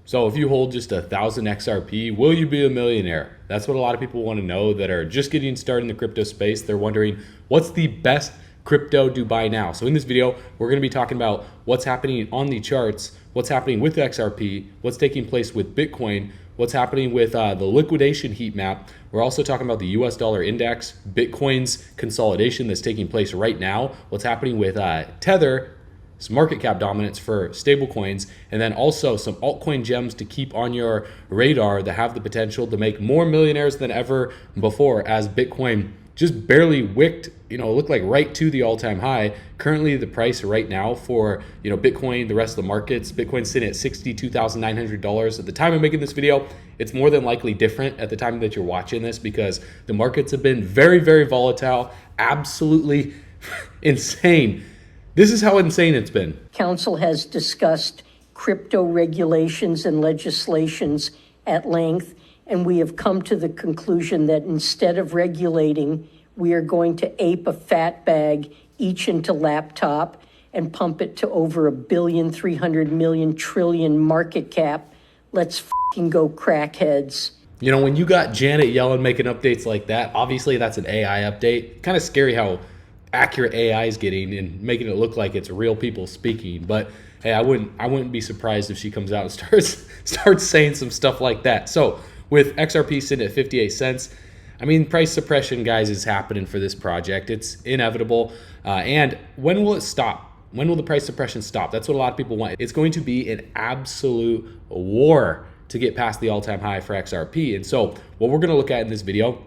So if you hold just 1,000 XRP, will you be a millionaire? That's what a lot of people want to know that are just getting started in the crypto space. They're wondering, what's the best crypto to buy now? So in this video, we're going to be talking about what's happening on the charts, what's happening with XRP, what's taking place with Bitcoin, what's happening with the liquidation heat map. We're also talking about the US dollar index, Bitcoin's consolidation that's taking place right now, what's happening with Tether, some market cap dominance for stablecoins, and then also some altcoin gems to keep on your radar that have the potential to make more millionaires than ever before, as Bitcoin just barely wicked, looked like right to the all-time high. Currently, the price right now for, Bitcoin, the rest of the markets, Bitcoin's sitting at $62,900. At the time of making this video, it's more than likely different at the time that you're watching this because the markets have been very, very volatile, absolutely insane. This is how insane it's been. Council has discussed crypto regulations and legislations at length, and we have come to the conclusion that instead of regulating, we are going to ape a fat bag each into laptop and pump it to over $1,300,000,000,000,000,000,000,000 market cap. Let's fucking go, crackheads. When you got Janet Yellen making updates like that, obviously that's an AI update. Kind of scary how accurate AI is getting and making it look like it's real people speaking. But hey, I wouldn't be surprised if she comes out and starts saying some stuff like that. So with XRP sitting at 58 cents, price suppression, guys, is happening for this project. It's inevitable. And when will it stop? When will the price suppression stop? That's what a lot of people want. It's going to be an absolute war to get past the all-time high for XRP. And so what we're going to look at in this video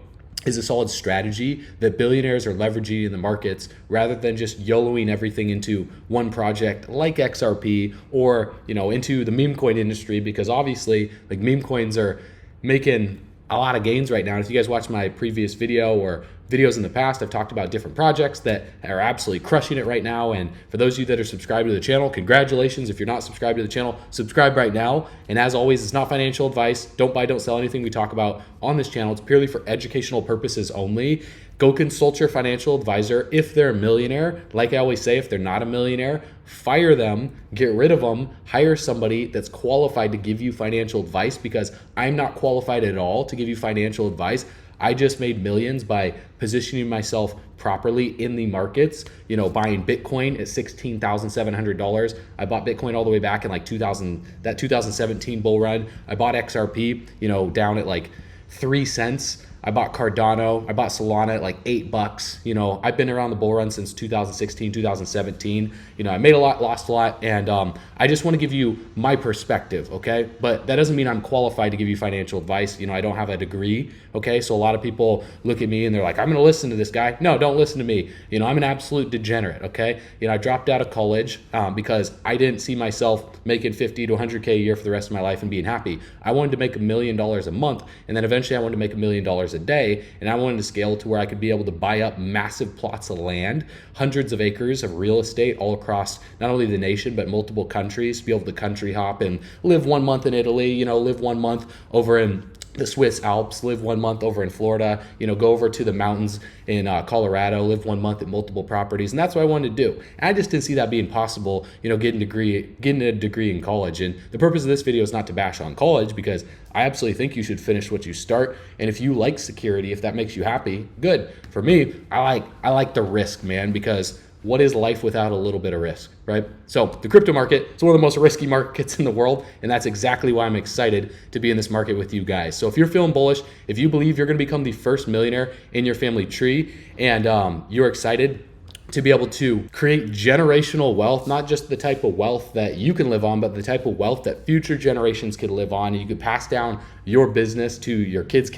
is a solid strategy that billionaires are leveraging in the markets rather than just YOLOing everything into one project like XRP or, into the meme coin industry, because obviously like meme coins are making a lot of gains right now. And if you guys watch my previous video or videos in the past, I've talked about different projects that are absolutely crushing it right now. And for those of you that are subscribed to the channel, congratulations. If you're not subscribed to the channel, subscribe right now. And as always, it's not financial advice. Don't buy, don't sell anything we talk about on this channel. It's purely for educational purposes only. Go consult your financial advisor if they're a millionaire. Like I always say, if they're not a millionaire, fire them, get rid of them, hire somebody that's qualified to give you financial advice, because I'm not qualified at all to give you financial advice. I just made millions by positioning myself properly in the markets, buying Bitcoin at $16,700. I bought Bitcoin all the way back in like 2017 bull run. I bought XRP, down at like 3 cents. I bought Cardano. I bought Solana at like $8. I've been around the bull run since 2016, 2017. I made a lot, lost a lot. And I just want to give you my perspective, okay? But that doesn't mean I'm qualified to give you financial advice. I don't have a degree, okay? So a lot of people look at me and they're like, I'm going to listen to this guy. No, don't listen to me. I'm an absolute degenerate, okay? I dropped out of college because I didn't see myself making 50 to 100K a year for the rest of my life and being happy. I wanted to make $1 million a month. And then eventually I wanted to make $1 million a day, and I wanted to scale to where I could be able to buy up massive plots of land, hundreds of acres of real estate all across not only the nation but multiple countries, be able to country hop and live 1 month in Italy, live 1 month over in the Swiss Alps, live 1 month over in Florida, go over to the mountains in Colorado, live 1 month at multiple properties. And that's what I wanted to do. And I just didn't see that being possible, getting a degree in college. And the purpose of this video is not to bash on college, because I absolutely think you should finish what you start. And if you like security, if that makes you happy, good. For me, I like the risk, man, because what is life without a little bit of risk, right? So the crypto market, it's one of the most risky markets in the world, and that's exactly why I'm excited to be in this market with you guys. So if you're feeling bullish, if you believe you're gonna become the first millionaire in your family tree, and you're excited to be able to create generational wealth, not just the type of wealth that you can live on, but the type of wealth that future generations could live on. And you could pass down your business to your kids'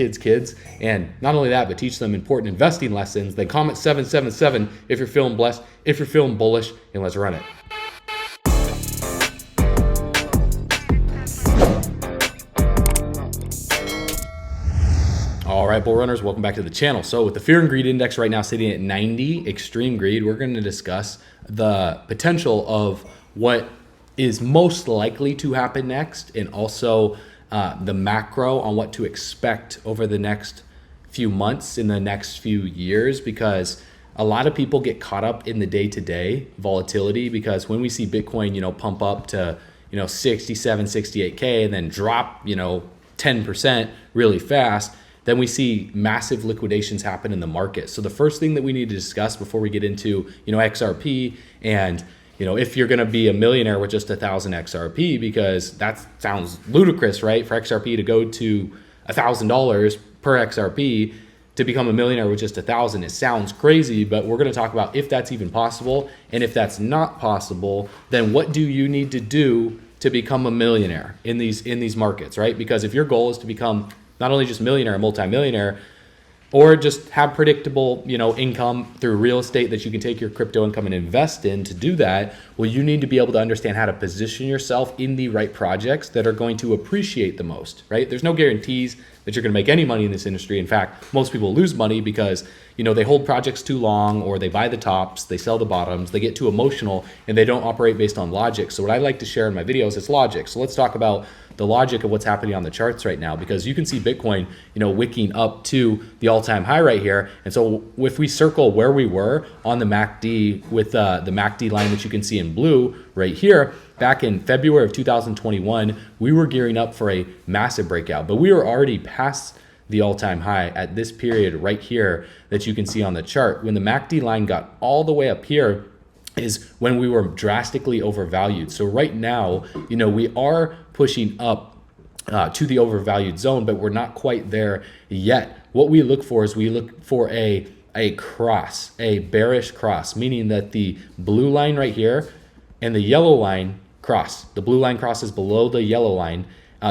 and not only that, but teach them important investing lessons. Then comment 777 if you're feeling blessed, if you're feeling bullish, and let's run it. All right, bull runners, welcome back to the channel. So with the fear and greed index right now sitting at 90, extreme greed, we're going to discuss the potential of what is most likely to happen next, and also the macro on what to expect over the next few months, in the next few years, because a lot of people get caught up in the day-to-day volatility, because when we see Bitcoin, pump up to 67, 68K and then drop, 10% really fast, then we see massive liquidations happen in the market. So the first thing that we need to discuss before we get into, XRP and, if you're going to be a millionaire with just 1,000 XRP, because that sounds ludicrous, right? For XRP to go to $1,000 per XRP to become a millionaire with just 1,000, it sounds crazy, but we're going to talk about if that's even possible. And if that's not possible, then what do you need to do to become a millionaire in these markets, right? Because if your goal is to become not only just millionaire, multimillionaire, or just have predictable, income through real estate that you can take your crypto income and invest in, to do that, well, you need to be able to understand how to position yourself in the right projects that are going to appreciate the most, right? There's no guarantees that you're going to make any money in this industry. In fact, most people lose money because, they hold projects too long, or they buy the tops, they sell the bottoms, they get too emotional, and they don't operate based on logic. So what I like to share in my videos is logic. So let's talk about the logic of what's happening on the charts right now, because you can see Bitcoin, wicking up to the all-time high right here. And so if we circle where we were on the MACD with the MACD line, which you can see in blue right here, back in February of 2021, we were gearing up for a massive breakout, but we were already past the all-time high at this period right here that you can see on the chart. When the MACD line got all the way up here is when we were drastically overvalued. So right now, we are pushing up to the overvalued zone, but we're not quite there yet. What we look for is we look for a cross, a bearish cross, meaning that the blue line right here and the yellow line cross. The blue line crosses below the yellow line,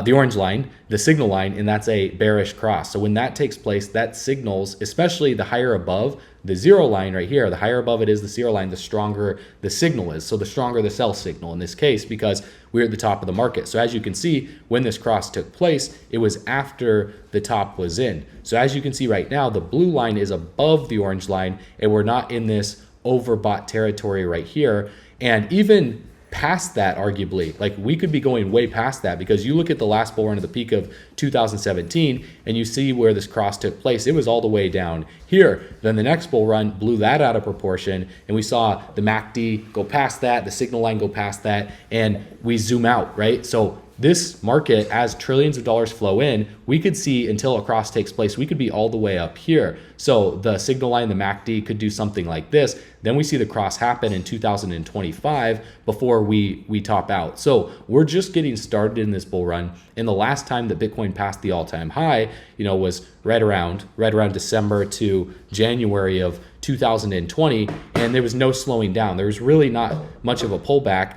the orange line, the signal line, and that's a bearish cross. So when that takes place, that signals, especially the higher above the zero line right here, the higher above it is the zero line, the stronger the signal is. So the stronger the sell signal in this case, because we're at the top of the market. So as you can see, when this cross took place, it was after the top was in. So as you can see right now, the blue line is above the orange line, and we're not in this overbought territory right here. And even past that, arguably, like we could be going way past that, because you look at the last bull run at the peak of 2017 and you see where this cross took place. It was all the way down here. Then the next bull run blew that out of proportion, and we saw the MACD go past that, the signal line go past that, and we zoom out, right? So this market, as trillions of dollars flow in, we could see until a cross takes place, we could be all the way up here. So the signal line, the MACD, could do something like this. Then we see the cross happen in 2025 before we top out. So we're just getting started in this bull run. And the last time that Bitcoin passed the all-time high, was right around December to January of 2020, and there was no slowing down. There was really not much of a pullback.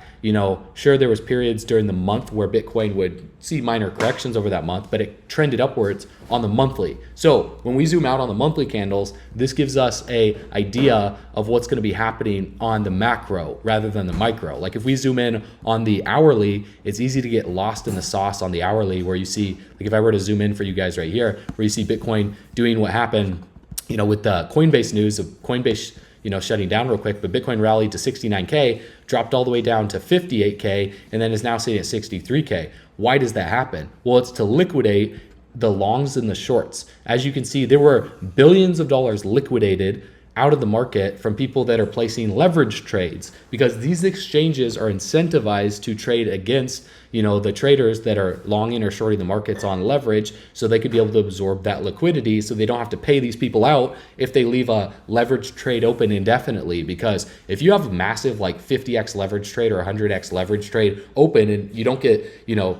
Sure, there was periods during the month where Bitcoin would see minor corrections over that month, but it trended upwards on the monthly. So when we zoom out on the monthly candles, this gives us a idea of what's going to be happening on the macro rather than the micro. Like if we zoom in on the hourly, it's easy to get lost in the sauce on the hourly, where you see, like if I were to zoom in for you guys right here, where you see Bitcoin doing what happened, with the Coinbase news of Coinbase, shutting down real quick, but Bitcoin rallied to 69K, dropped all the way down to 58K, and then is now sitting at 63K. Why does that happen? Well, it's to liquidate the longs and the shorts. As you can see, there were billions of dollars liquidated out of the market from people that are placing leverage trades, because these exchanges are incentivized to trade against the traders that are longing or shorting the markets on leverage, so they could be able to absorb that liquidity, so they don't have to pay these people out if they leave a leverage trade open indefinitely. Because if you have a massive like 50x leverage trade or 100x leverage trade open, and you don't get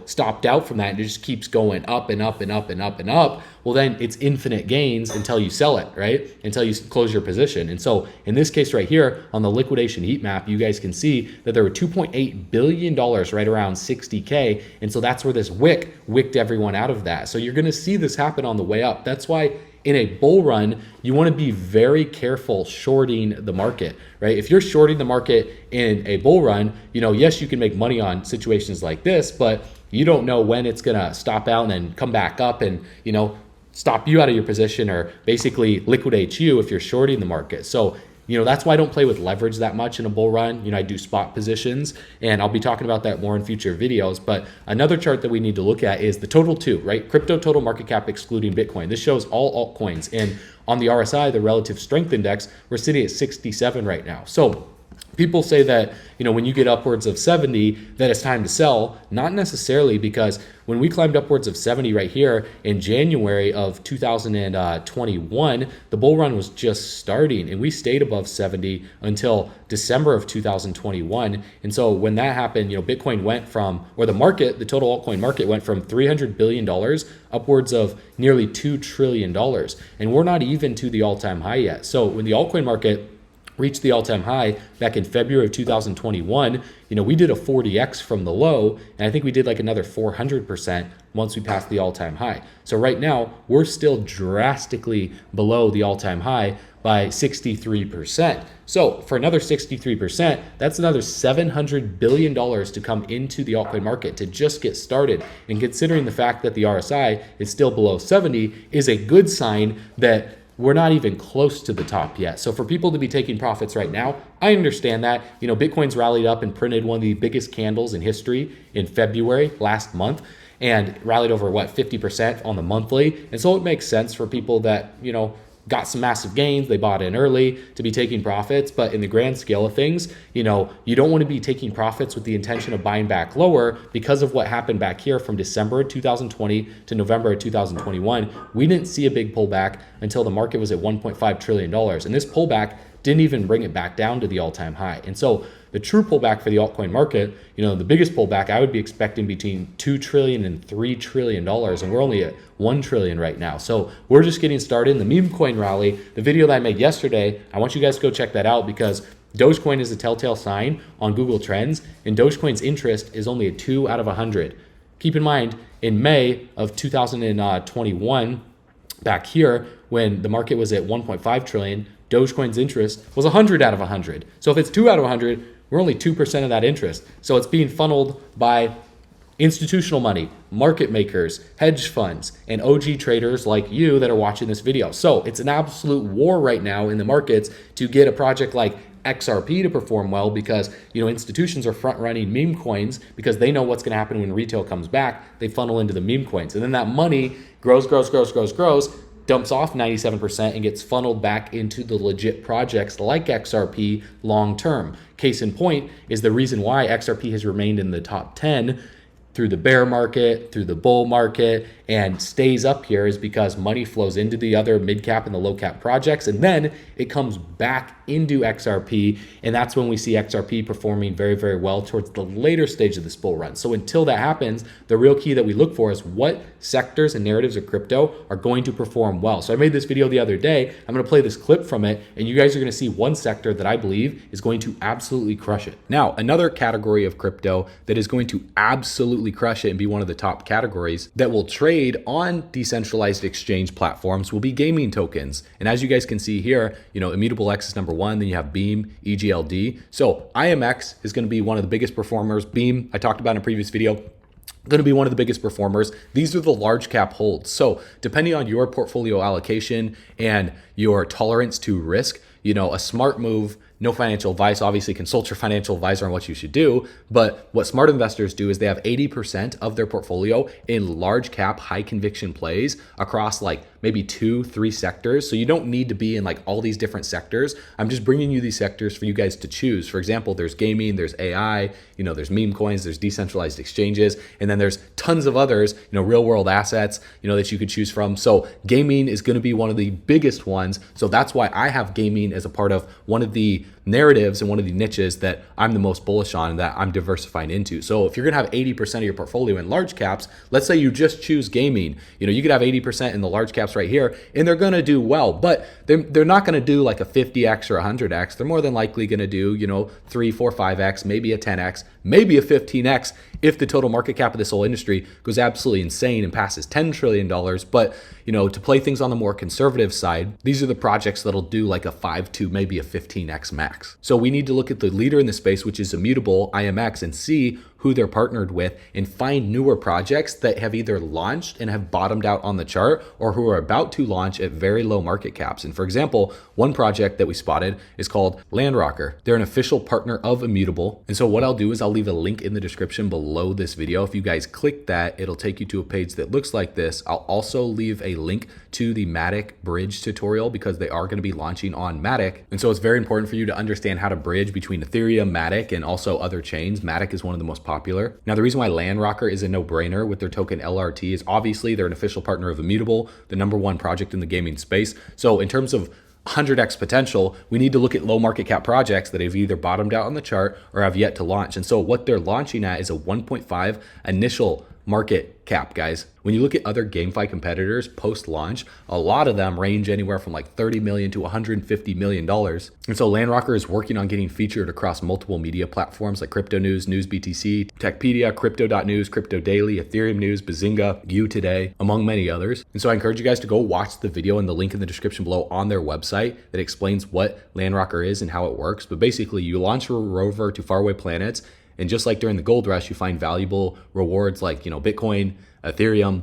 stopped out from that, and it just keeps going up and up and up and up and up, well, then it's infinite gains until you sell it, right? Until you close your position. And so in this case right here on the liquidation heat map, you guys can see that there were $2.8 billion right around 60K. And so that's where this wick wicked everyone out of that. So you're going to see this happen on the way up. That's why in a bull run, you want to be very careful shorting the market, right? If you're shorting the market in a bull run, yes, you can make money on situations like this, but you don't know when it's going to stop out and then come back up and, stop you out of your position, or basically liquidate you if you're shorting the market. So, that's why I don't play with leverage that much in a bull run. I do spot positions, and I'll be talking about that more in future videos. But another chart that we need to look at is the total two, right? Crypto total market cap excluding Bitcoin. This shows all altcoins. And on the RSI, the relative strength index, we're sitting at 67 right now. So people say that, when you get upwards of 70, that it's time to sell. Not necessarily, because when we climbed upwards of 70 right here in January of 2021, the bull run was just starting, and we stayed above 70 until December of 2021. And so when that happened, Bitcoin went from, or the market, the total altcoin market went from $300 billion upwards of nearly $2 trillion. And we're not even to the all-time high yet. So when the altcoin market reached the all-time high back in February of 2021, we did a 40x from the low, and I think we did like another 400% once we passed the all-time high. So right now, we're still drastically below the all-time high by 63%. So for another 63%, that's another $700 billion to come into the altcoin market to just get started. And considering the fact that the RSI is still below 70 is a good sign that we're not even close to the top yet. So for people to be taking profits right now, I understand that. Bitcoin's rallied up and printed one of the biggest candles in history in February last month, and rallied over 50% on the monthly. And so it makes sense for people that, got some massive gains, they bought in early, to be taking profits. But in the grand scale of things, you don't want to be taking profits with the intention of buying back lower, because of what happened back here from December 2020 to November 2021. We didn't see a big pullback until the market was at $1.5 trillion. And this pullback didn't even bring it back down to the all-time high. And so the true pullback for the altcoin market, the biggest pullback I would be expecting between $2 trillion and $3 trillion, and we're only at $1 trillion right now. So we're just getting started in the meme coin rally. The video that I made yesterday, I want you guys to go check that out, because Dogecoin is a telltale sign on Google Trends, and Dogecoin's interest is only a 2 out of 100. Keep in mind, in May of 2021, back here, when the market was at 1.5 trillion, Dogecoin's interest was 100 out of 100. So if it's 2 out of 100, we're only 2% of that interest. So it's being funneled by institutional money, market makers, hedge funds, and OG traders like you that are watching this video. So it's an absolute war right now in the markets to get a project like XRP to perform well, because institutions are front running meme coins because they know what's going to happen when retail comes back. They funnel into the meme coins, and then that money grows, dumps off 97% and gets funneled back into the legit projects like XRP long term. Case in point is the reason why XRP has remained in the top 10 through the bear market, through the bull market, and stays up here, is because money flows into the other mid cap and the low cap projects, and then it comes back into XRP, and that's when we see XRP performing very, very well towards the later stage of this bull run. So until that happens, the real key that we look for is what sectors and narratives of crypto are going to perform well. So I made this video the other day. I'm going to play this clip from it, and you guys are going to see one sector that I believe is going to absolutely crush it. Now, another category of crypto that is going to absolutely crush it and be one of the top categories that will trade on decentralized exchange platforms will be gaming tokens. And as you guys can see here, Immutable X is number one, then you have Beam, EGLD. So IMX is going to be one of the biggest performers. Beam, I talked about in a previous video, going to be one of the biggest performers. These are the large cap holds. So depending on your portfolio allocation and your tolerance to risk, a smart move, no financial advice, obviously consult your financial advisor on what you should do. But what smart investors do is they have 80% of their portfolio in large cap, high conviction plays across like maybe 2-3 sectors. So you don't need to be in like all these different sectors. I'm just bringing you these sectors for you guys to choose. For example, there's gaming, there's AI, there's meme coins, there's decentralized exchanges, and then there's tons of others, real world assets, that you could choose from. So gaming is going to be one of the biggest ones. So that's why I have gaming as a part of one of the narratives and one of the niches that I'm the most bullish on and that I'm diversifying into. So if you're gonna have 80% of your portfolio in large caps, let's say you just choose gaming, you could have 80% in the large caps right here, and they're gonna do well, but they're not gonna do like a 50x or 100x. They're more than likely gonna do, 3, 4, 5x, maybe a 10x, maybe a 15x if the total market cap of this whole industry goes absolutely insane and passes $10 trillion. But, to play things on the more conservative side, these are the projects that'll do like a 5 to maybe a 15x max. So we need to look at the leader in the space, which is Immutable, IMX, and see who they're partnered with and find newer projects that have either launched and have bottomed out on the chart or who are about to launch at very low market caps. And for example, one project that we spotted is called Landrocker. They're an official partner of Immutable. And so what I'll do is I'll leave a link in the description below this video. If you guys click that, it'll take you to a page that looks like this. I'll also leave a link to the Matic bridge tutorial because they are going to be launching on Matic. And so it's very important for you to understand how to bridge between Ethereum, Matic, and also other chains. Matic is one of the most popular. Now, the reason why Landrocker is a no-brainer with their token LRT is obviously they're an official partner of Immutable, the #1 project in the gaming space. So in terms of 100x potential, we need to look at low market cap projects that have either bottomed out on the chart or have yet to launch. And so what they're launching at is a 1.5 initial market cap, guys. When you look at other GameFi competitors post-launch, a lot of them range anywhere from like $30 million to $150 million. And so Landrocker is working on getting featured across multiple media platforms like Crypto News, News BTC, Techpedia, Crypto.news, Crypto Daily, Ethereum News, Bazinga, You Today, among many others. And so I encourage you guys to go watch the video and the link in the description below on their website that explains what Landrocker is and how it works. But basically, you launch a rover to faraway planets, and just like during the gold rush, you find valuable rewards like, Bitcoin, Ethereum,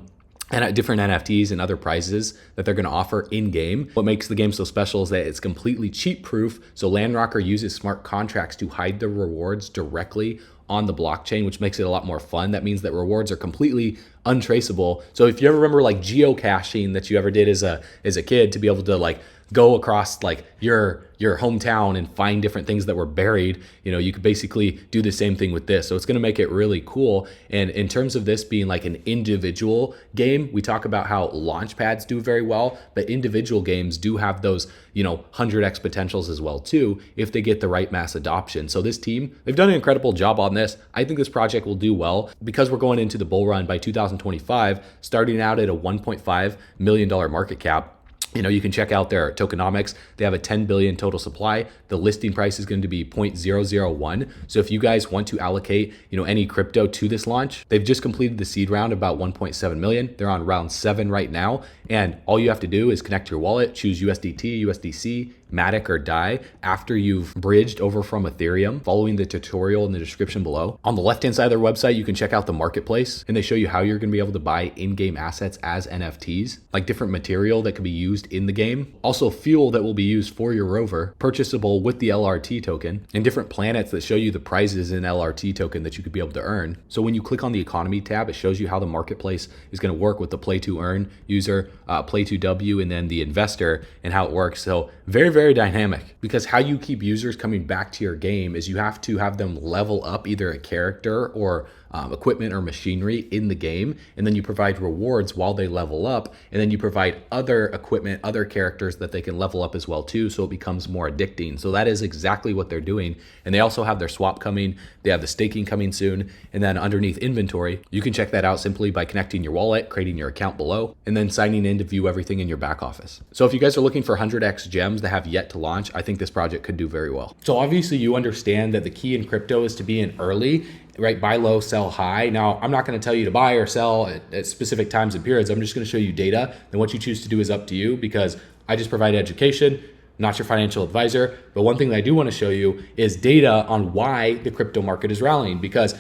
and different NFTs and other prizes that they're going to offer in game. What makes the game so special is that it's completely cheat proof. So Landrocker uses smart contracts to hide the rewards directly on the blockchain, which makes it a lot more fun. That means that rewards are completely untraceable. So if you ever remember like geocaching that you ever did as a kid to be able to like go across like your hometown and find different things that were buried, you could basically do the same thing with this. So it's going to make it really cool. And in terms of this being like an individual game, we talk about how launch pads do very well, but individual games do have those, 100x potentials as well too, if they get the right mass adoption. So this team, they've done an incredible job on this. I think this project will do well because we're going into the bull run by 2025, starting out at a $1.5 million market cap. You can check out their tokenomics. They have a 10 billion total supply. The listing price is going to be 0.001. So if you guys want to allocate, any crypto to this launch, they've just completed the seed round, about 1.7 million. They're on round 7 right now. And all you have to do is connect your wallet, choose USDT, USDC, Matic, or DAI after you've bridged over from Ethereum, following the tutorial in the description below. On the left-hand side of their website, you can check out the marketplace, and they show you how you're going to be able to buy in-game assets as NFTs, like different material that can be used in the game, also fuel that will be used for your rover, purchasable with the LRT token, and different planets that show you the prizes in LRT token that you could be able to earn. So when you click on the economy tab, it shows you how the marketplace is going to work with the play to earn user, play to W, and then the investor, and how it works. So very, very dynamic, because how you keep users coming back to your game is you have to have them level up either a character or equipment or machinery in the game, and then you provide rewards while they level up, and then you provide other equipment, other characters that they can level up as well too, so it becomes more addicting. So that is exactly what they're doing. And they also have their swap coming, they have the staking coming soon, and then underneath inventory, you can check that out simply by connecting your wallet, creating your account below, and then signing in to view everything in your back office. So if you guys are looking for 100x gems that have yet to launch, I think this project could do very well. So obviously you understand that the key in crypto is to be in early, right? Buy low, sell high. Now, I'm not going to tell you to buy or sell at specific times and periods. I'm just going to show you data, and what you choose to do is up to you, because I just provide education, not your financial advisor. But one thing that I do want to show you is data on why the crypto market is rallying, because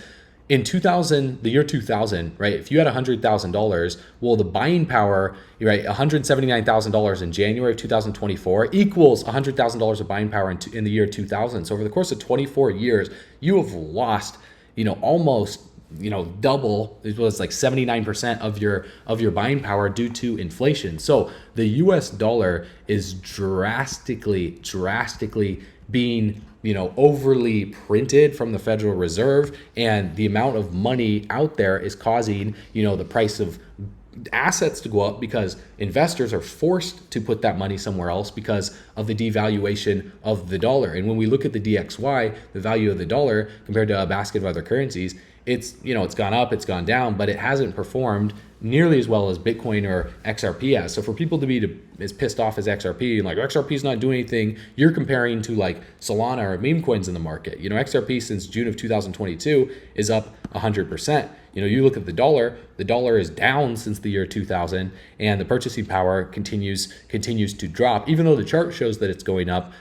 in the year 2000, right, if you had $100,000, well, the buying power, right, $179,000 in January of 2024 equals $100,000 of buying power in the year 2000. So over the course of 24 years, you have lost, almost, double. It was like 79% of your buying power due to inflation. So the US dollar is drastically being, overly printed from the Federal Reserve, and the amount of money out there is causing, the price of assets to go up, because investors are forced to put that money somewhere else because of the devaluation of the dollar. And when we look at the DXY, the value of the dollar compared to a basket of other currencies, it's, it's gone up, it's gone down, but it hasn't performed nearly as well as Bitcoin or XRP has. So for people to be as pissed off as XRP, and like XRP is not doing anything, you're comparing to like Solana or meme coins in the market. XRP since June of 2022 is up 100%. You look at the dollar is down since the year 2000, and the purchasing power continues to drop. Even though the chart shows that it's going up,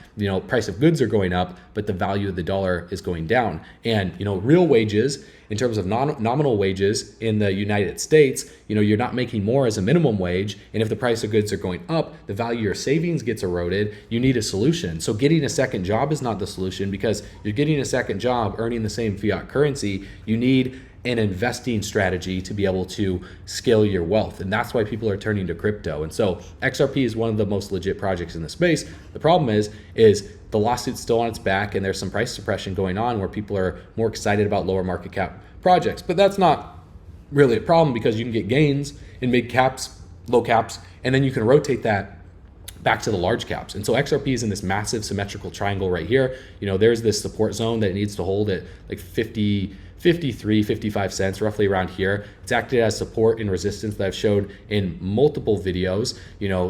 price of goods are going up, but the value of the dollar is going down. And, real wages, in terms of nominal wages in the United States, you're not making more as a minimum wage. And if the price of goods are going up, the value of your savings gets eroded. You need a solution. So getting a second job is not the solution, because you're getting a second job earning the same fiat currency. You need an investing strategy to be able to scale your wealth. And that's why people are turning to crypto. And so XRP is one of the most legit projects in the space. The problem is the lawsuit's still on its back, and there's some price suppression going on where people are more excited about lower market cap projects. But that's not really a problem, because you can get gains in mid caps, low caps, and then you can rotate that back to the large caps. And so XRP is in this massive symmetrical triangle right here. There's this support zone that it needs to hold at like 53, 55 cents, roughly around here. It's acted as support and resistance that I've showed in multiple videos,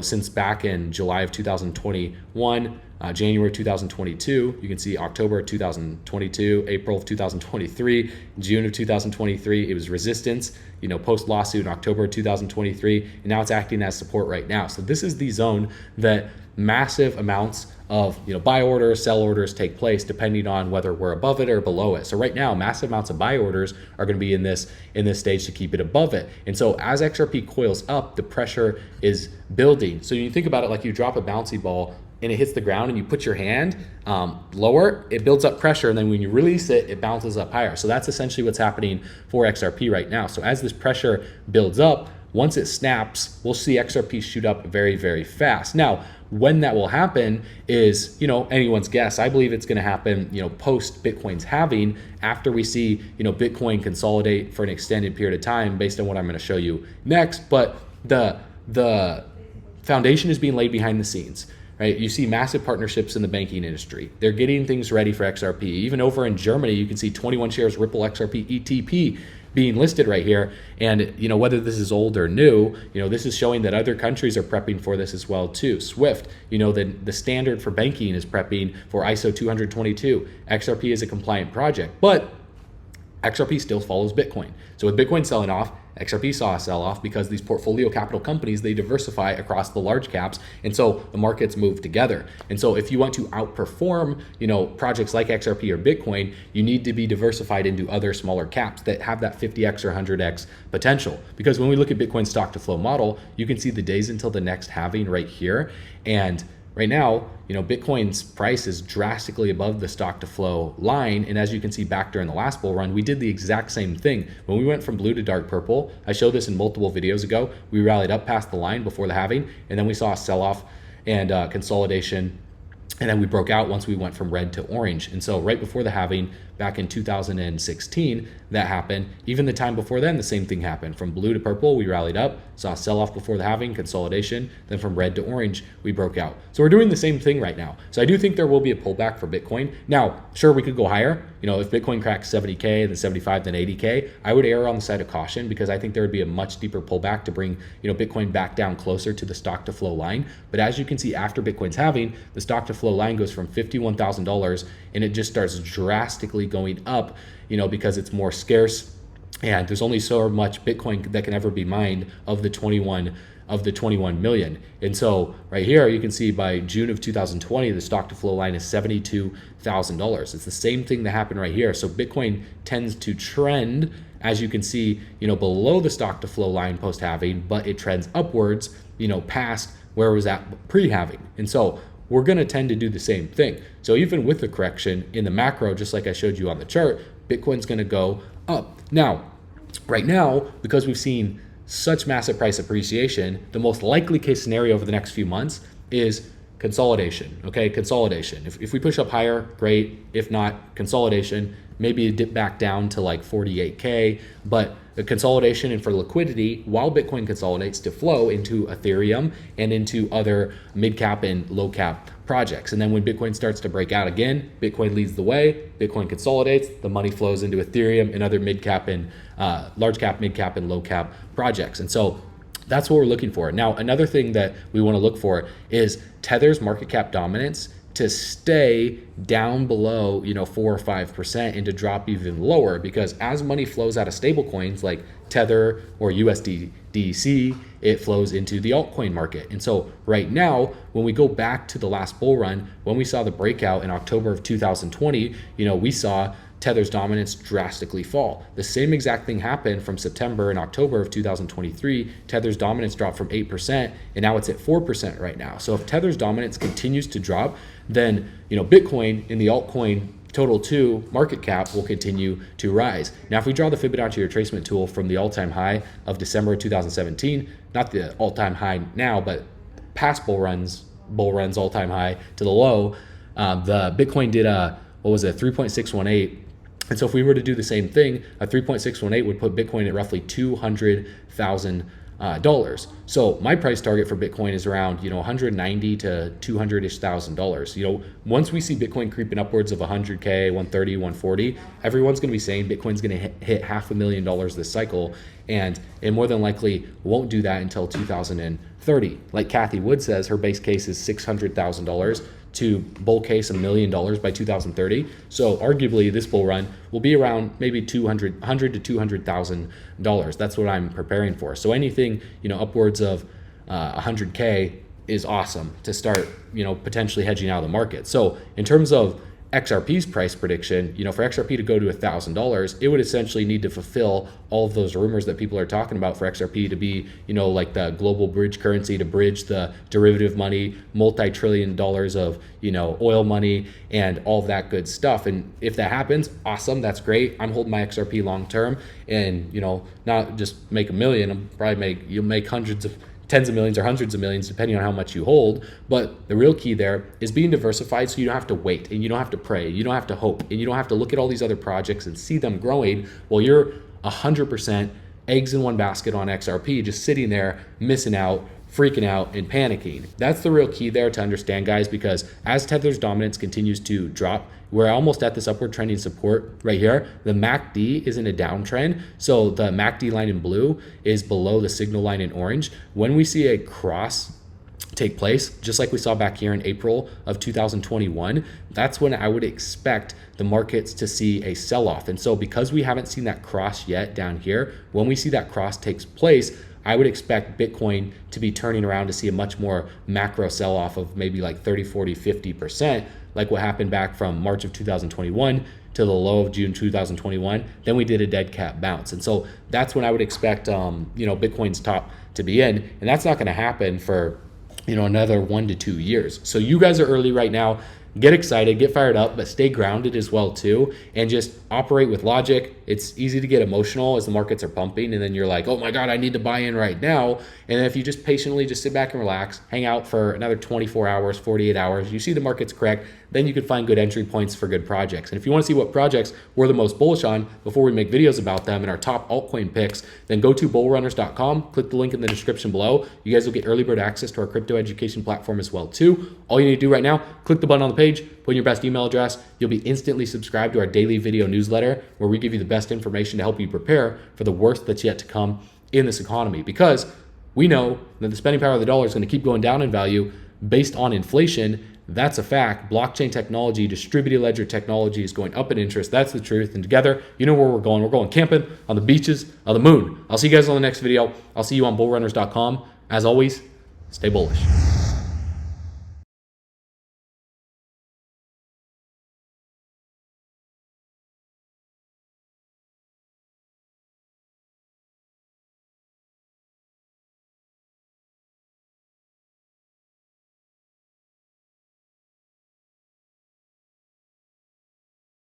since back in July of 2021, January 2022, you can see October 2022, April of 2023, June of 2023, it was resistance, post lawsuit in October 2023, and now it's acting as support right now. So this is the zone that massive amounts of buy orders, sell orders take place depending on whether we're above it or below it. So right now, massive amounts of buy orders are going to be in this stage to keep it above it. And so as XRP coils up, the pressure is building. So you think about it like you drop a bouncy ball and it hits the ground and you put your hand lower, it builds up pressure, and then when you release it, it bounces up higher. So that's essentially what's happening for XRP right now. So as this pressure builds up, once it snaps, we'll see XRP shoot up very, very fast. Now, when that will happen is, anyone's guess. I believe it's going to happen, post Bitcoin's halving, after we see, Bitcoin consolidate for an extended period of time, based on what I'm going to show you next. But the foundation is being laid behind the scenes. Right? You see massive partnerships in the banking industry. They're getting things ready for XRP. Even over in Germany, you can see 21 shares Ripple XRP ETP being listed right here. And whether this is old or new, this is showing that other countries are prepping for this as well too. SWIFT, the standard for banking is prepping for ISO 222. XRP is a compliant project, but XRP still follows Bitcoin. So with Bitcoin selling off, XRP saw a sell-off because these portfolio capital companies, they diversify across the large caps, and so the markets move together. And so if you want to outperform, projects like XRP or Bitcoin, you need to be diversified into other smaller caps that have that 50x or 100x potential. Because when we look at Bitcoin's stock to flow model, you can see the days until the next halving right here. And right now, Bitcoin's price is drastically above the stock to flow line. And as you can see back during the last bull run, we did the exact same thing. When we went from blue to dark purple, I showed this in multiple videos ago, we rallied up past the line before the halving, and then we saw a sell-off and consolidation. And then we broke out once we went from red to orange. And so right before the halving, back in 2016, that happened. Even the time before then, the same thing happened. From blue to purple, we rallied up, saw a sell-off before the halving, consolidation. Then from red to orange, we broke out. So we're doing the same thing right now. So I do think there will be a pullback for Bitcoin. Now, sure, we could go higher. If Bitcoin cracks 70K, then 75, then 80K, I would err on the side of caution, because I think there would be a much deeper pullback to bring, Bitcoin back down closer to the stock to flow line. But as you can see, after Bitcoin's halving, the stock to flow line goes from $51,000, and it just starts drastically going up, because it's more scarce, and there's only so much Bitcoin that can ever be mined of the 21 million. And so right here, you can see by June of 2020, the stock to flow line is $72,000. It's the same thing that happened right here. So Bitcoin tends to trend, as you can see, below the stock to flow line post halving, but it trends upwards, past where it was at pre-halving. And so we're going to tend to do the same thing. So even with the correction in the macro, just like I showed you on the chart, Bitcoin's going to go up. Now, right now, because we've seen such massive price appreciation, the most likely case scenario over the next few months is consolidation, okay? Consolidation. If we push up higher, great. If not, consolidation, maybe a dip back down to like 48K, but the consolidation and for liquidity, while Bitcoin consolidates, to flow into Ethereum and into other mid-cap and low-cap projects. And then when Bitcoin starts to break out again, Bitcoin leads the way, Bitcoin consolidates, the money flows into Ethereum and other mid-cap and large cap, mid-cap and low-cap projects. And so that's what we're looking for. Now, another thing that we want to look for is Tether's market cap dominance to stay down below, 4 or 5% and to drop even lower, because as money flows out of stable coins like Tether or USDC, it flows into the altcoin market. And so right now, when we go back to the last bull run, when we saw the breakout in October of 2020, we saw Tether's dominance drastically fall. The same exact thing happened from September and October of 2023. Tether's dominance dropped from 8% and now it's at 4% right now. So if Tether's dominance continues to drop, then Bitcoin in the altcoin total 2 market cap will continue to rise. Now, if we draw the Fibonacci retracement tool from the all-time high of December 2017, not the all-time high now, but past bull runs all-time high to the low, the Bitcoin did 3.618. And so if we were to do the same thing, a 3.618 would put Bitcoin at roughly $200,000. So my price target for Bitcoin is around, $190,000 to $200,000. Once we see Bitcoin creeping upwards of 100K, 130, 140, everyone's going to be saying Bitcoin's going to hit $500,000 this cycle, and it more than likely won't do that until 2030. Like Cathie Wood says, her base case is $600,000 to bull case $1 million by 2030. So arguably this bull run will be around maybe $100,000 to $200,000. That's what I'm preparing for. So anything, upwards of 100K is awesome to start, potentially hedging out of the market. So in terms of XRP's price prediction, for XRP to go to $1,000, it would essentially need to fulfill all of those rumors that people are talking about for XRP to be, like the global bridge currency, to bridge the derivative money, multi-trillion dollars of, oil money and all of that good stuff. And if that happens, awesome, that's great. I'm holding my XRP long term, and, not just make $1 million, you'll make tens of millions or hundreds of millions, depending on how much you hold. But the real key there is being diversified, so you don't have to wait and you don't have to pray, you don't have to hope, and you don't have to look at all these other projects and see them growing while you're 100% eggs in one basket on XRP, just sitting there, missing out, freaking out, and panicking. That's the real key there to understand, guys, because as Tether's dominance continues to drop, we're almost at this upward trending support right here. The MACD is in a downtrend. So the MACD line in blue is below the signal line in orange. When we see a cross take place, just like we saw back here in April of 2021, that's when I would expect the markets to see a sell-off. And so because we haven't seen that cross yet down here, when we see that cross takes place, I would expect Bitcoin to be turning around to see a much more macro sell-off of maybe like 30, 40, 50%, like what happened back from March of 2021 to the low of June 2021. Then we did a dead cat bounce. And so that's when I would expect, Bitcoin's top to be in. And that's not going to happen for, another 1 to 2 years. So you guys are early right now. Get excited, get fired up, but stay grounded as well too, and just operate with logic. It's easy to get emotional as the markets are pumping, and then you're like, oh my God, I need to buy in right now. And then if you just patiently just sit back and relax, hang out for another 24 hours, 48 hours, you see the market's correct, then you can find good entry points for good projects. And if you want to see what projects we're the most bullish on before we make videos about them and our top altcoin picks, then go to bullrunners.com, click the link in the description below. You guys will get early bird access to our crypto education platform as well too. All you need to do right now, click the button on the page, put in your best email address. You'll be instantly subscribed to our daily video newsletter where we give you the best information to help you prepare for the worst that's yet to come in this economy, because we know that the spending power of the dollar is going to keep going down in value based on inflation. That's a fact. Blockchain technology, distributed ledger technology is going up in interest. That's the truth. And together, you know where we're going. We're going camping on the beaches of the moon. I'll see you guys on the next video. I'll see you on bullrunners.com. As always, stay bullish.